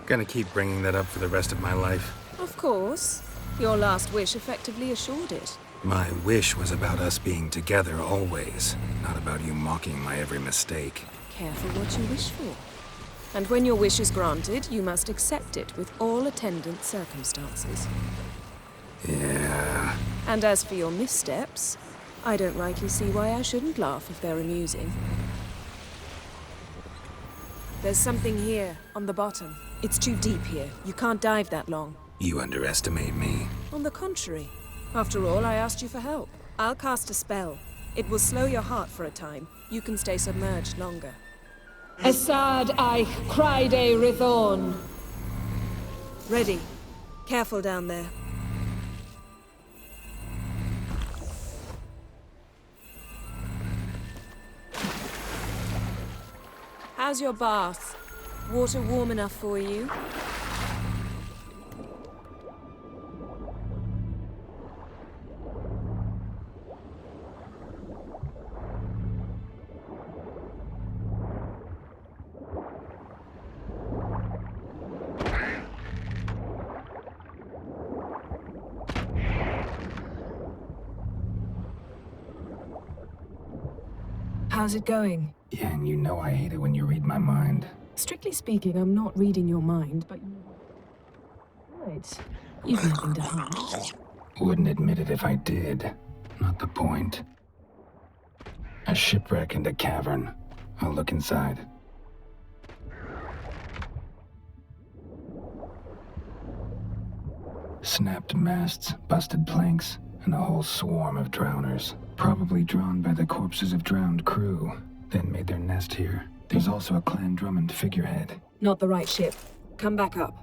Gonna keep bringing that up for the rest of my life. Of course. Your last wish effectively assured it. My wish was about us being together always, not about you mocking my every mistake. Careful what you wish for. And when your wish is granted, you must accept it with all attendant circumstances. Yeah. And as for your missteps, I don't rightly see why I shouldn't laugh if they're amusing. There's something here, on the bottom. It's too deep here. You can't dive that long. You underestimate me. On the contrary. After all, I asked you for help. I'll cast a spell. It will slow your heart for a time. You can stay submerged longer. Assad Eich Cryde Rithorn. Ready. Careful down there. How's your bath? Water warm enough for you? How's it going? Yeah, and you know I hate it when you read my mind. Strictly speaking, I'm not reading your mind, but... Right. You've nothing to hide. Wouldn't admit it if I did. Not the point. A shipwreck and a cavern. I'll look inside. Snapped masts, busted planks, and a whole swarm of drowners. Probably drawn by the corpses of drowned crew, then made their nest here. There's also a Clan Drummond figurehead. Not the right ship. Come back up.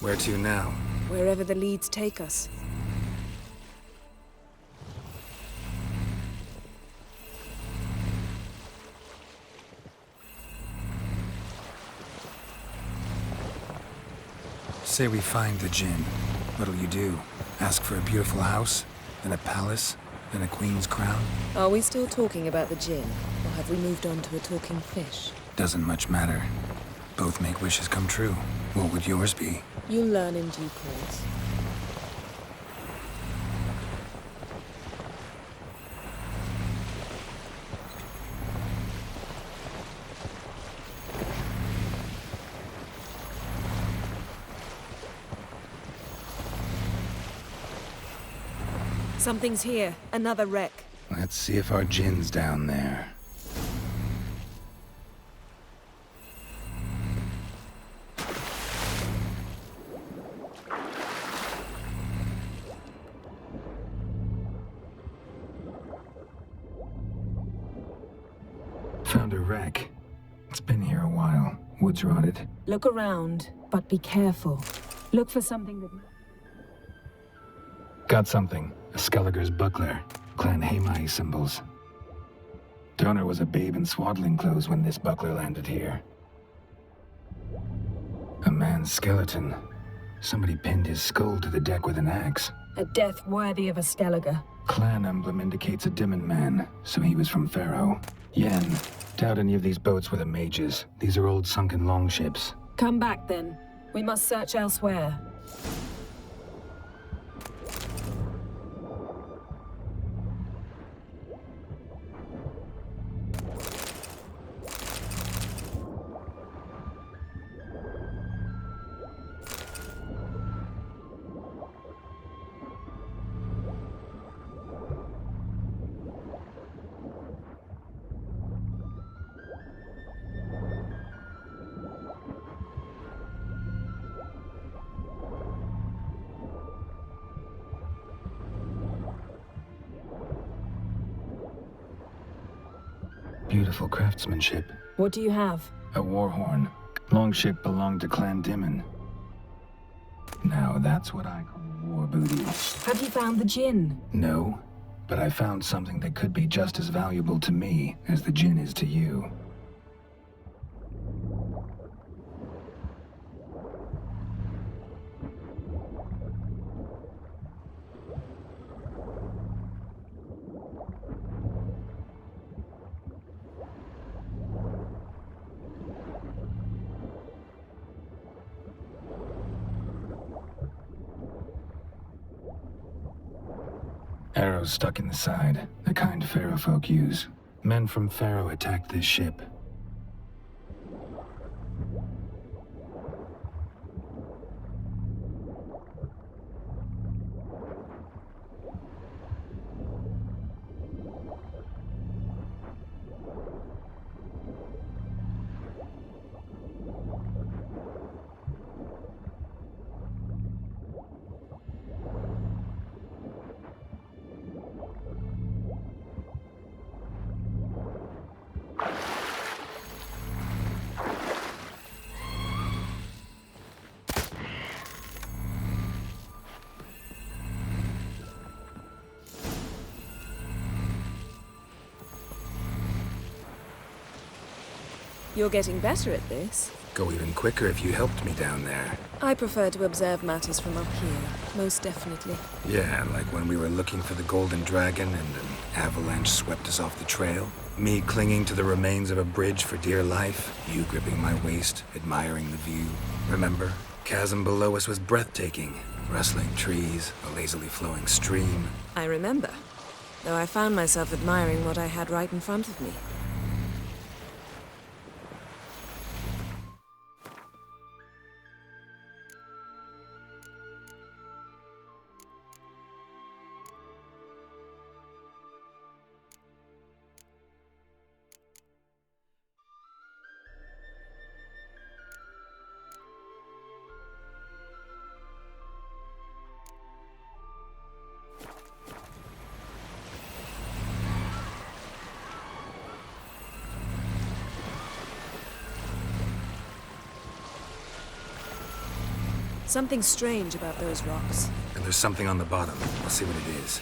Where to now? Wherever the leads take us. Say we find the Jinn. What'll you do? Ask for a beautiful house? Then a palace? Then a queen's crown? Are we still talking about the Jinn? Or have we moved on to a talking fish? Doesn't much matter. Both make wishes come true. What would yours be? You'll learn in due course. Something's here. Another wreck. Let's see if our Jinn's down there. Found a wreck. It's been here a while. Wood's rotted. Look around, but be careful. Look for something that... Got something. A Skelliger's buckler. Clan Hamai symbols. Donor was a babe in swaddling clothes when this buckler landed here. man's skeleton. Somebody pinned his skull to the deck with an axe. A death worthy of a Skellige. Clan emblem indicates a Dimmen man, so he was from Pharaoh. Yen, doubt any of these boats were the mages. These are old sunken longships. Come back then. We must search elsewhere. Beautiful craftsmanship. What do you have? A war horn. Longship belonged to Clan Dimmen. Now that's what I call war booty. Have you found the Djinn? No, but I found something that could be just as valuable to me as the Djinn is to you. Arrows stuck in the side, the kind Pharaoh folk use. Men from Pharaoh attacked this ship. You're getting better at this. Go even quicker if you helped me down there. I prefer to observe matters from up here, most definitely. Yeah, like when we were looking for the Golden Dragon and an avalanche swept us off the trail. Me clinging to the remains of a bridge for dear life. You gripping my waist, admiring the view. Remember? Chasm below us was breathtaking. Rustling trees, a lazily flowing stream. I remember, though I found myself admiring what I had right in front of me. Something strange about those rocks. And there's something on the bottom. I'll see what it is.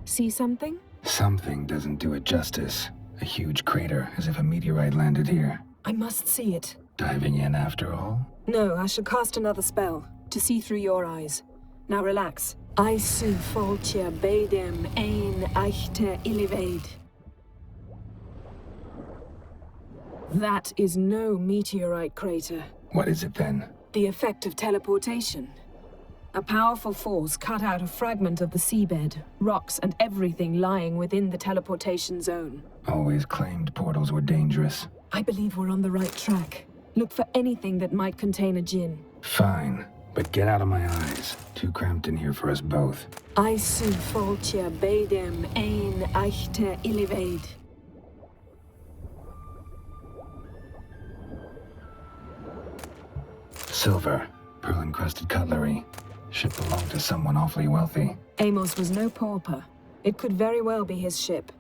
See something? Something doesn't do it justice. A huge crater, as if a meteorite landed here. I must see it. Diving in after all? No, I shall cast another spell, to see through your eyes. Now relax. Aisu foltia beidem ein eichte illivaid. That is no meteorite crater. What is it then? The effect of teleportation. A powerful force cut out a fragment of the seabed, rocks and everything lying within the teleportation zone. Always claimed portals were dangerous. I believe we're on the right track. Look for anything that might contain a Djinn. Fine, but get out of my eyes. Too cramped in here for us both. Aisu foltia beidem ein eichte illivaid. Silver, pearl-encrusted cutlery. Should belong to someone awfully wealthy. Amos was no pauper. It could very well be his ship.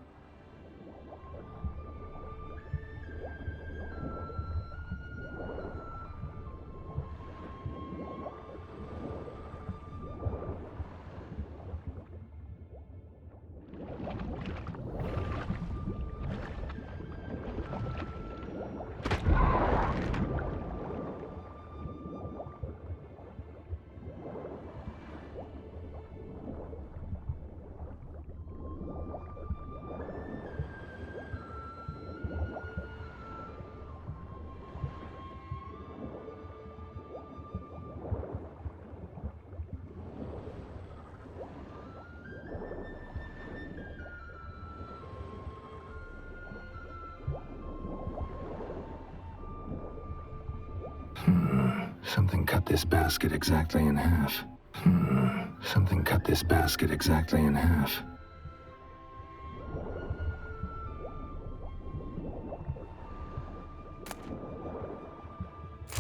Something cut this basket exactly in half. Something cut this basket exactly in half.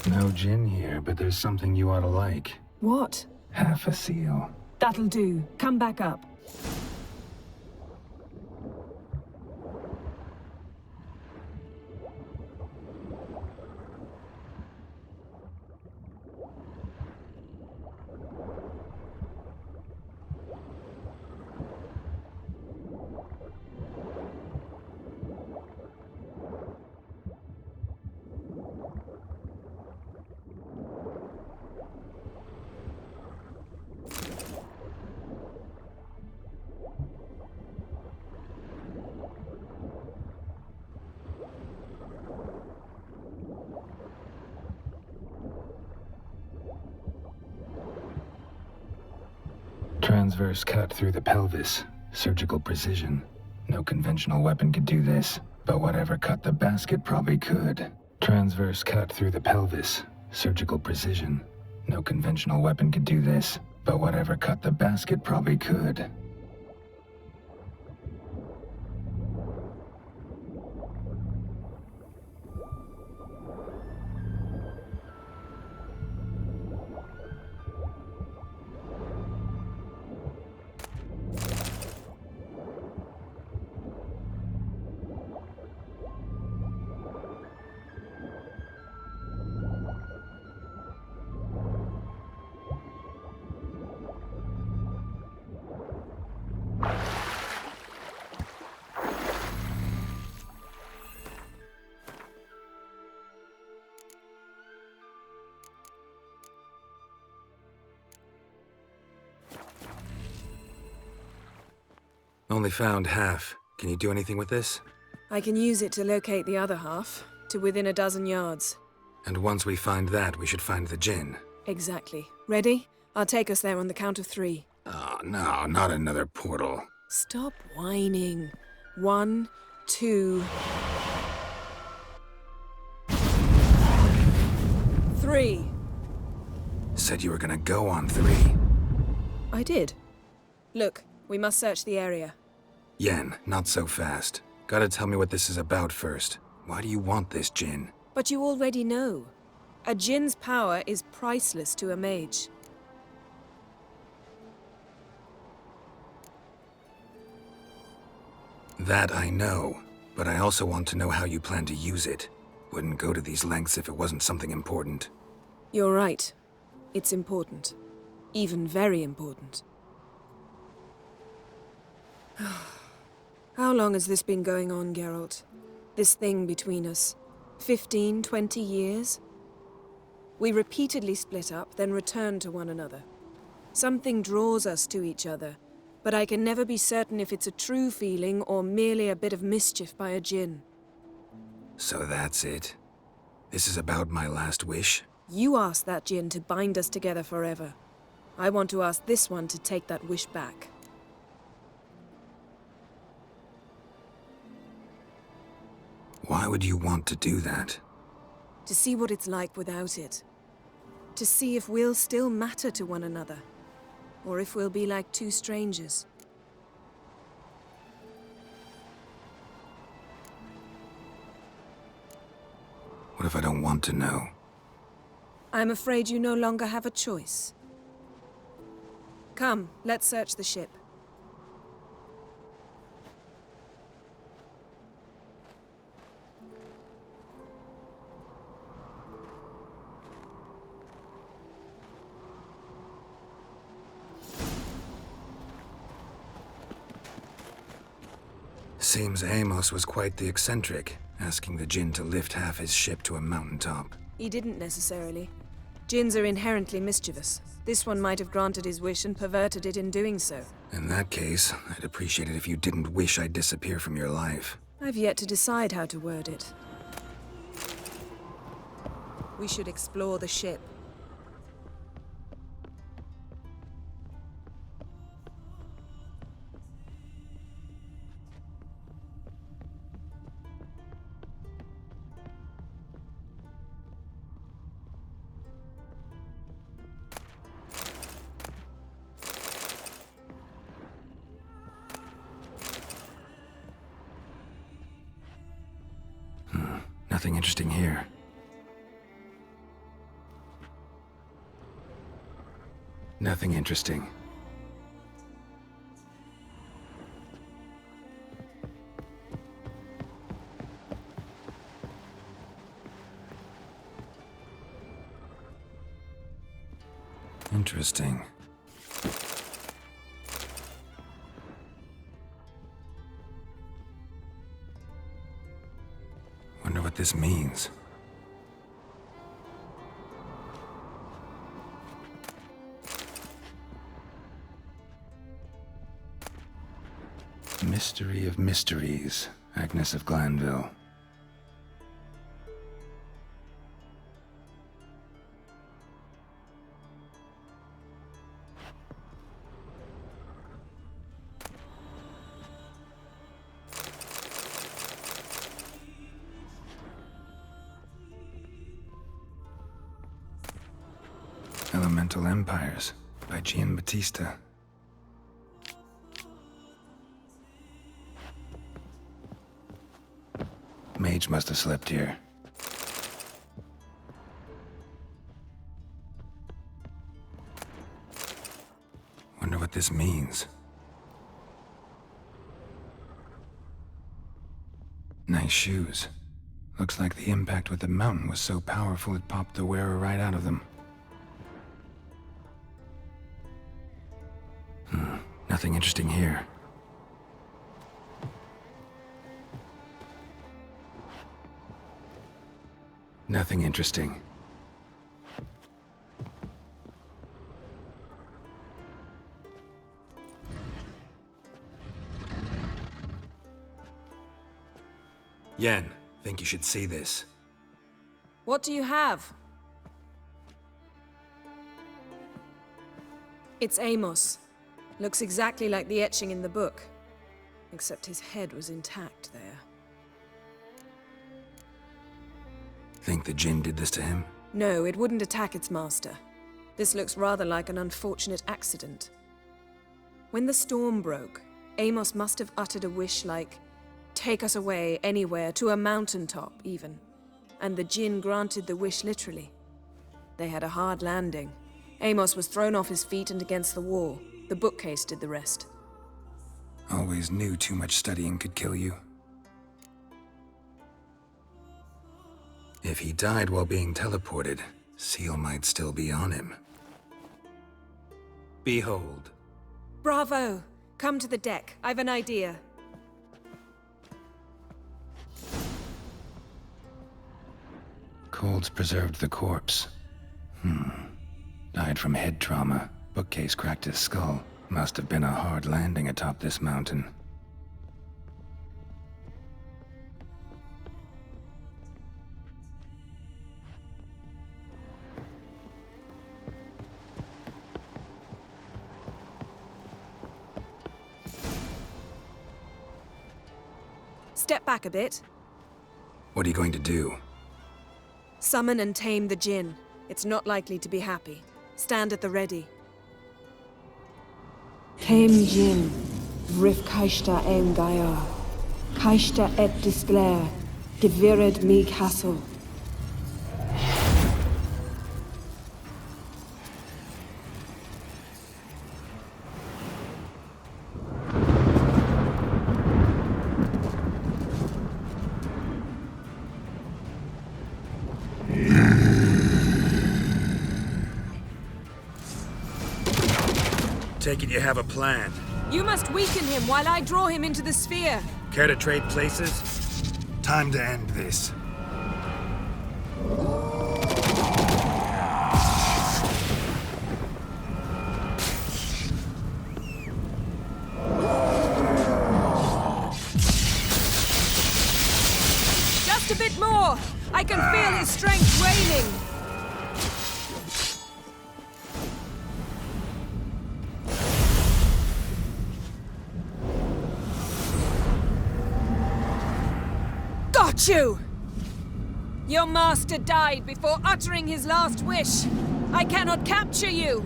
No gin here, but there's something you ought to like. What? Half a seal. That'll do. Come back up. Transverse cut through the pelvis. Surgical precision. No conventional weapon could do this, but whatever cut the basket probably could. Transverse cut through the pelvis. Surgical precision. No conventional weapon could do this, but whatever cut the basket probably could. Only found half. Can you do anything with this? I can use it to locate the other half, to within a dozen yards. And once we find that, we should find the gin. Exactly. Ready? I'll take us there on the count of 3. Oh, no, not another portal. Stop whining. 1, 2... 3. Said you were gonna go on 3. I did. Look, we must search the area. Yen, not so fast. Gotta tell me what this is about first. Why do you want this gin? But you already know. A djinn's power is priceless to a mage. That I know, but I also want to know how you plan to use it. Wouldn't go to these lengths if it wasn't something important. You're right. It's important. Even very important. How long has this been going on, Geralt? This thing between us? 15, 20 years? We repeatedly split up, then returned to one another. Something draws us to each other, but I can never be certain if it's a true feeling or merely a bit of mischief by a djinn. So that's it. This is about my last wish? You asked that djinn to bind us together forever. I want to ask this one to take that wish back. Why would you want to do that? To see what it's like without it. To see if we'll still matter to one another. Or if we'll be like two strangers. What if I don't want to know? I'm afraid you no longer have a choice. Come, let's search the ship. Seems Amos was quite the eccentric, asking the Jinn to lift half his ship to a mountaintop. He didn't necessarily. Jinns are inherently mischievous. This one might have granted his wish and perverted it in doing so. In that case, I'd appreciate it if you didn't wish I'd disappear from your life. I've yet to decide how to word it. We should explore the ship. Nothing interesting here. Nothing interesting. Interesting. Wonder what this means. Mystery of mysteries, Agnes of Glanville. Elemental Empires by Giambattista. Mage must have slept here. Wonder what this means. Nice shoes. Looks like the impact with the mountain was so powerful it popped the wearer right out of them. Nothing interesting here. Nothing interesting. Yen, think you should see this. What do you have? It's Amos. Looks exactly like the etching in the book. Except his head was intact there. Think the Jinn did this to him? No, it wouldn't attack its master. This looks rather like an unfortunate accident. When the storm broke, Amos must have uttered a wish like, "Take us away, anywhere, to a mountaintop, even." And the Jinn granted the wish literally. They had a hard landing. Amos was thrown off his feet and against the wall. The bookcase did the rest. Always knew too much studying could kill you. If he died while being teleported, Seal might still be on him. Behold. Bravo! Come to the deck. I've an idea. Cold's preserved the corpse. Died from head trauma. Bookcase cracked his skull. Must have been a hard landing atop this mountain. Step back a bit. What are you going to do? Summon and tame the Jinn. It's not likely to be happy. Stand at the ready. Tame Jinn, Vrif Kaishta Aim Gaia, Kaishta et Disclair, Devired me Castle. Take it you have a plan. You must weaken him while I draw him into the sphere. Care to trade places? Time to end this. Just a bit more! I can feel his strength waning! Got you! Your master died before uttering his last wish. I cannot capture you.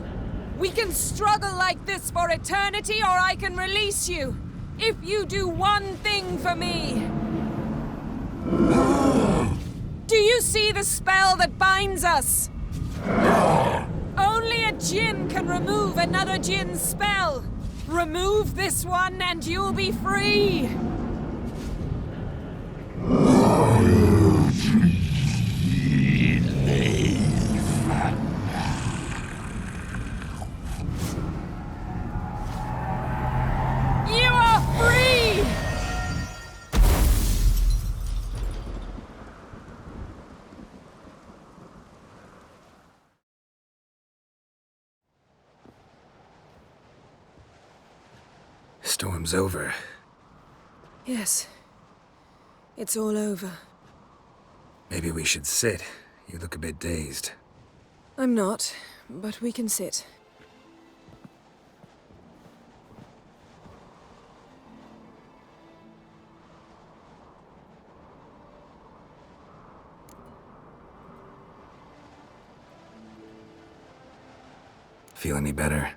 We can struggle like this for eternity, or I can release you. If you do one thing for me. Do you see the spell that binds us? Only a djinn can remove another djinn's spell. Remove this one and you'll be free. You are free! Storm's over. Yes. It's all over. Maybe we should sit. You look a bit dazed. I'm not, but we can sit. Feel any better?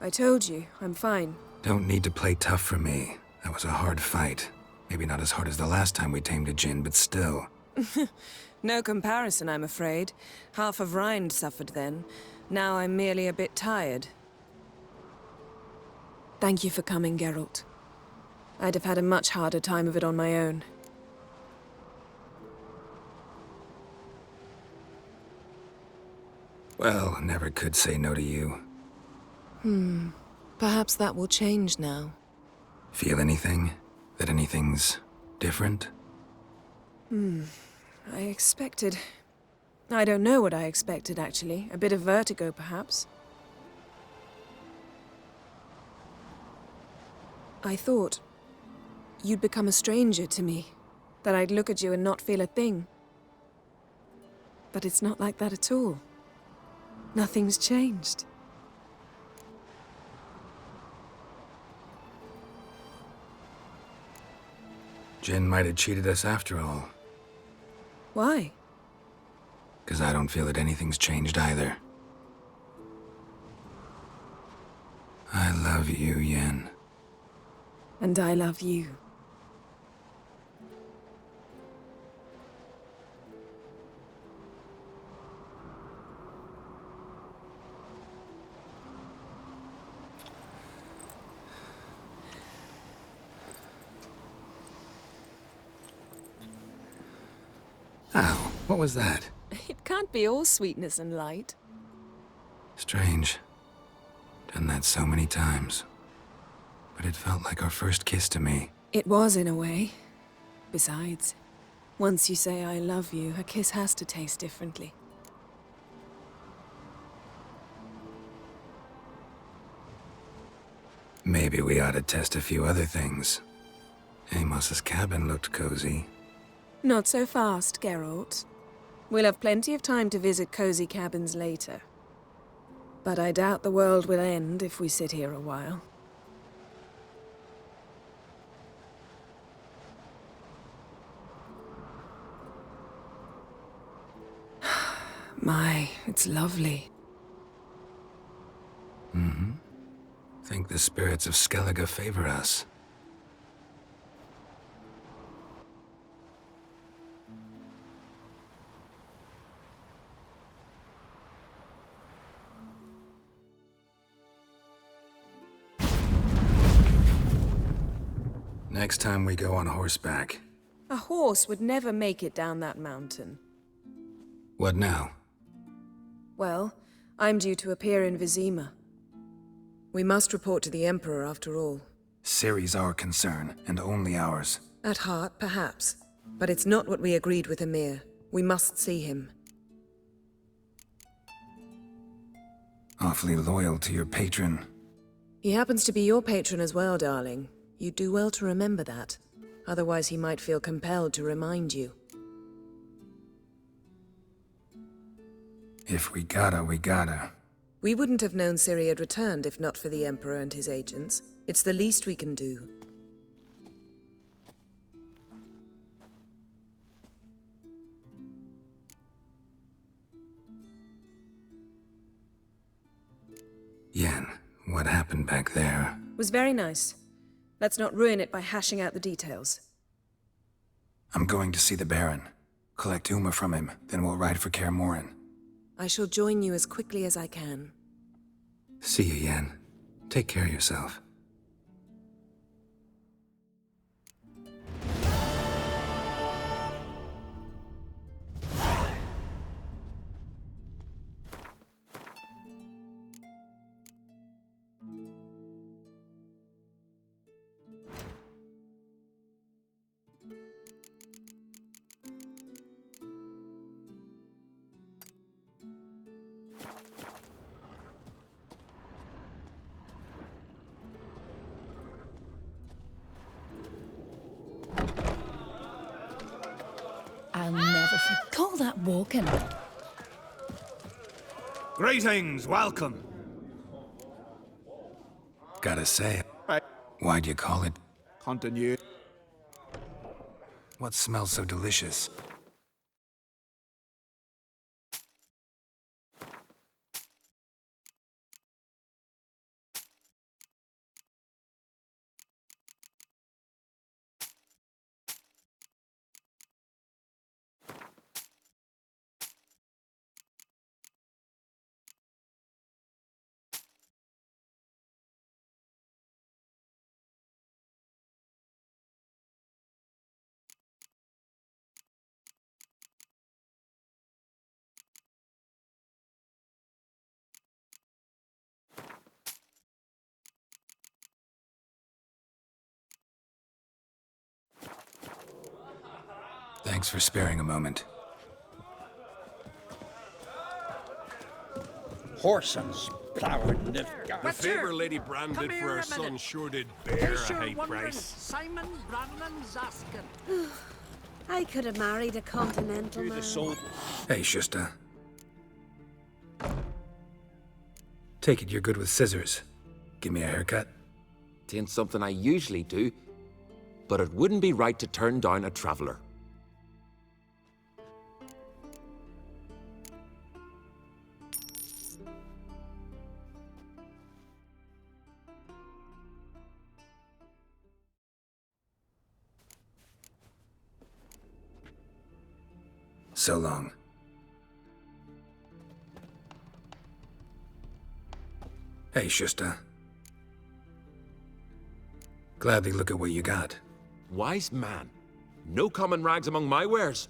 I told you, I'm fine. Don't need to play tough for me. That was a hard fight. Maybe not as hard as the last time we tamed a djinn, but still. No comparison, I'm afraid. Half of Rind suffered then. Now I'm merely a bit tired. Thank you for coming, Geralt. I'd have had a much harder time of it on my own. Well, never could say no to you. Perhaps that will change now. Feel anything? That anything's different? I expected... I don't know what I expected, actually. A bit of vertigo, perhaps. I thought you'd become a stranger to me. That I'd look at you and not feel a thing. But it's not like that at all. Nothing's changed. Jinn might have cheated us after all. Why? 'Cause I don't feel that anything's changed either. I love you, Yen. And I love you. Ow, what was that? It can't be all sweetness and light. Strange. Done that so many times. But it felt like our first kiss to me. It was, in a way. Besides, once you say I love you, a kiss has to taste differently. Maybe we ought to test a few other things. Amos's cabin looked cozy. Not so fast, Geralt. We'll have plenty of time to visit cozy cabins later. But I doubt the world will end if we sit here a while. My, it's lovely. Think the spirits of Skellige favor us. Next time we go on horseback. A horse would never make it down that mountain. What now? Well, I'm due to appear in Vizima. We must report to the Emperor after all. Ciri's our concern, and only ours. At heart, perhaps. But it's not what we agreed with Emir. We must see him. Awfully loyal to your patron. He happens to be your patron as well, darling. You do well to remember that. Otherwise he might feel compelled to remind you. If we gotta, we gotta. We wouldn't have known Ciri had returned if not for the Emperor and his agents. It's the least we can do. Yen, what happened back there? Was very nice. Let's not ruin it by hashing out the details. I'm going to see the Baron. Collect Uma from him, then we'll ride for Kaer Morhen. I shall join you as quickly as I can. See you, Yen. Take care of yourself. I'll never call that walking. Greetings, welcome. Gotta say, why'd you call it? Continue. What smells so delicious? Thanks for sparing a moment. Horsens plowing Nivgard. The favor Lady Brand did for her son sure did bear a high price. Simon Branlon's asking. I could have married a continental man. Hey, Shusta. Take it you're good with scissors. Give me a haircut. Tain't something I usually do, but it wouldn't be right to turn down a traveler. So long. Hey, Shusta. Gladly look at what you got. Wise man. No common rags among my wares.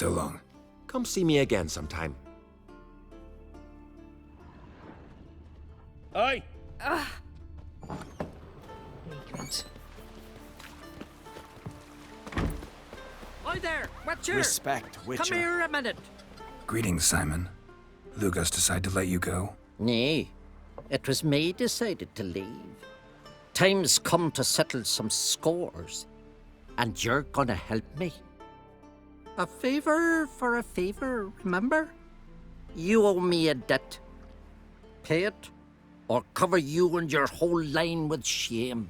So long. Come see me again sometime. Aye. Hi there, Witcher! Respect, Witcher. Come here a minute. Greetings, Simon. Lugus decided to let you go? Nay, it was me decided to leave. Time's come to settle some scores, and you're gonna help me. A favor for a favor, remember? You owe me a debt. Pay it, or cover you and your whole line with shame.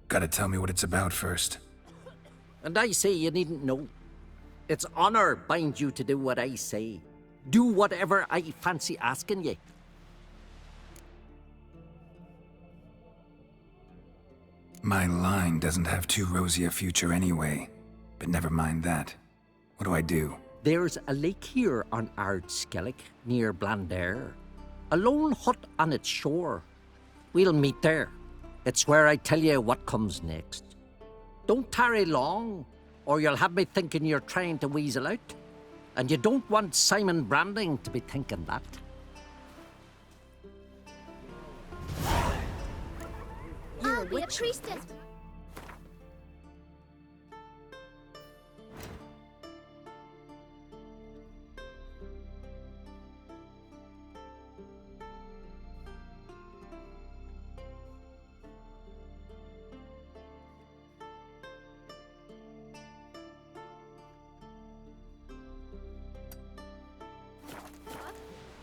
Gotta tell me what it's about first. And I say you needn't know. It's honor binds you to do what I say. Do whatever I fancy asking ye. My line doesn't have too rosy a future anyway. But never mind that. What do I do? There's a lake here on Ardskellig, near Blandair. A lone hut on its shore. We'll meet there. It's where I tell you what comes next. Don't tarry long, or you'll have me thinking you're trying to weasel out. And you don't want Simon Branding to be thinking that. I'll be a priestess.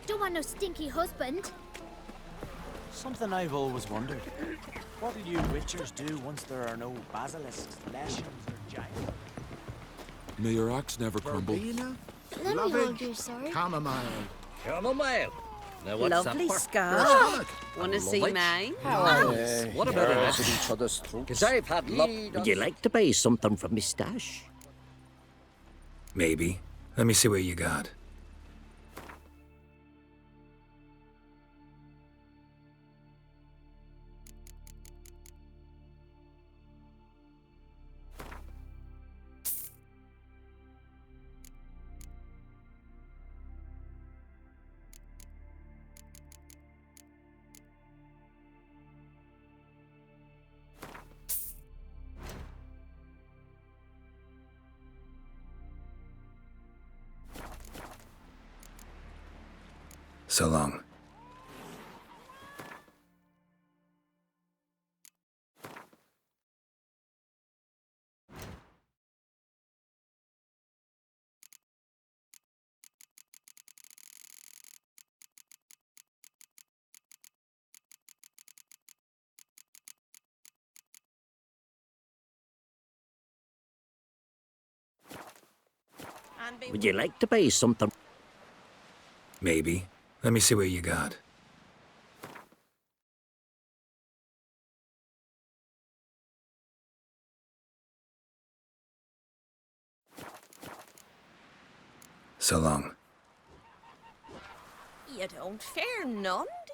Don't want no stinky husband. Something I've always wondered. What do you witchers do once there are no basilisks, leshens, or giants? May your axe never crumble. Verbena, Let me hold lovage, your sword. chamomile. Chamomile. Now what's Lovely that for? scarf. Wanna see Lovely. mine? What about it? each other's throats. Because I've had luck. Would you like to buy something from me stash? Maybe. Let me see what you got. So long. Would you like to buy something? Maybe. Let me see what you got. So long. You don't fear none, do